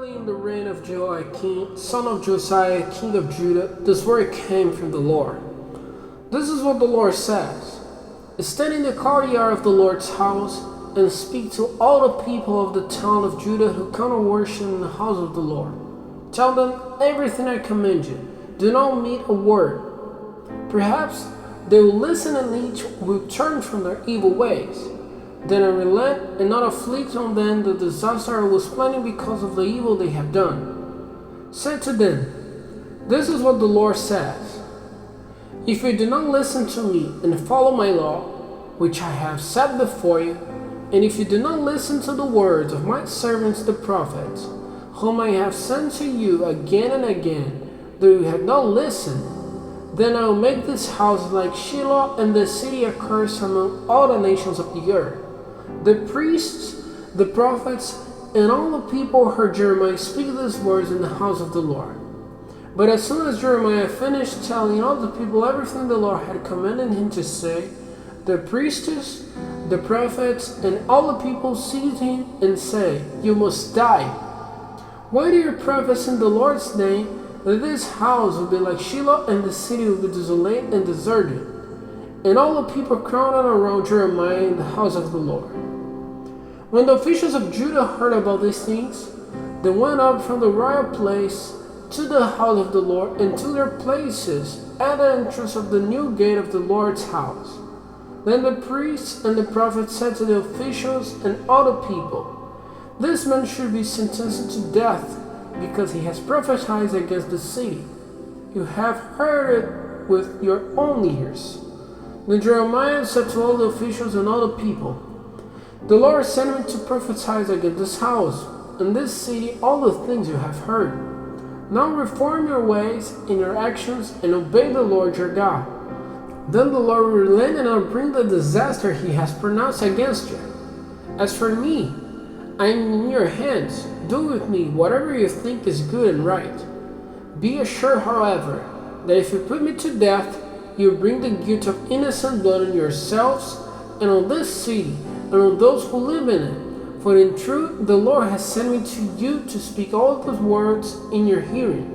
Early in the reign of Jehoiakim, son of Josiah, king of Judah, this word came from the Lord. This is what the Lord says: Stand in the courtyard of the Lord's house and speak to all the people of the town of Judah who come to worship in the house of the Lord. Tell them everything I command you. Do not omit a word. Perhaps they will listen and each will turn from their evil ways. Then I relent and not afflict on them the disaster I was planning because of the evil they have done. Say to them, this is what the Lord says: If you do not listen to me and follow my law, which I have set before you, and if you do not listen to the words of my servants the prophets, whom I have sent to you again and again, though you have not listened, then I will make this house like Shiloh and the city a curse among all the nations of the earth. The priests, the prophets, and all the people heard Jeremiah speak these words in the house of the Lord. But as soon as Jeremiah finished telling all the people everything the Lord had commanded him to say, the priests, the prophets, and all the people seized him and said, You must die. Why do you prophesy in the Lord's name that this house will be like Shiloh and the city will be desolate and deserted? And all the people crowded around Jeremiah in the house of the Lord. When the officials of Judah heard about these things, they went up from the royal place to the house of the Lord and to their places at the entrance of the new gate of the Lord's house. Then the priests and the prophets said to the officials and all the people, This man should be sentenced to death because he has prophesied against the city. You have heard it with your own ears. Then Jeremiah said to all the officials and all the people, The Lord sent me to prophesy against this house and this city all the things you have heard. Now reform your ways and your actions and obey the Lord your God. Then the Lord will relent and not bring the disaster he has pronounced against you. As for me, I am in your hands. Do with me whatever you think is good and right. Be assured, however, that if you put me to death, you bring the guilt of innocent blood on yourselves and on this city and on those who live in it. For in truth, the Lord has sent me to you to speak all those words in your hearing.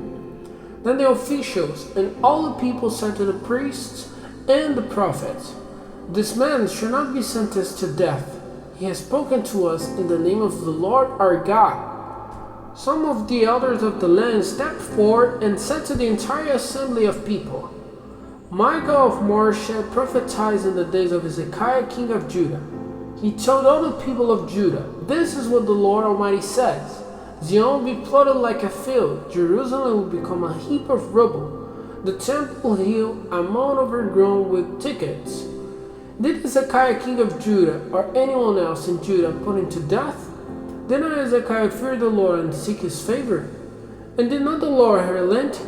Then the officials and all the people said to the priests and the prophets, This man should not be sentenced to death. He has spoken to us in the name of the Lord our God. Some of the elders of the land stepped forward and said to the entire assembly of people, Micah of Moresheth prophesied in the days of Hezekiah king of Judah. He told all the people of Judah, This is what the Lord Almighty says: Zion will be plotted like a field, Jerusalem will become a heap of rubble, the temple hill a mound overgrown with thickets. Did Hezekiah king of Judah or anyone else in Judah put him to death? Did not Hezekiah fear the Lord and seek his favor? And did not the Lord relent,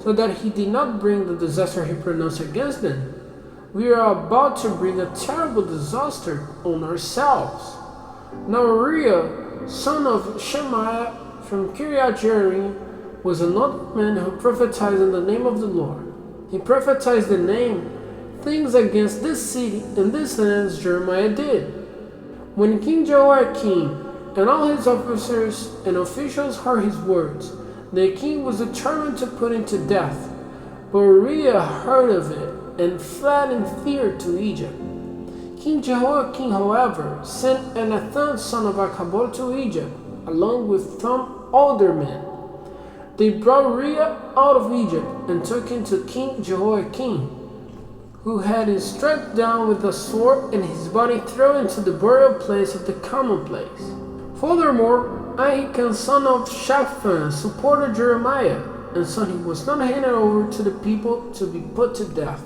so that he did not bring the disaster he pronounced against them? We are about to bring a terrible disaster on ourselves. Now Uriah, son of Shemaiah from Kiriath Jearim, was another man who prophesied in the name of the Lord. He prophesied the name, things against this city and this land as Jeremiah did. When King Jehoiakim and all his officers and officials heard his words, the king was determined to put him to death. But Uriah heard of it and fled in fear to Egypt. King Jehoiakim, however, sent Elnathan son of Achbor to Egypt, along with some older men. They brought Uriah out of Egypt and took him to King Jehoiakim, who had him struck down with a sword and his body thrown into the burial place of the common place. Furthermore, Ahikam son of Shaphan supported Jeremiah, and so he was not handed over to the people to be put to death.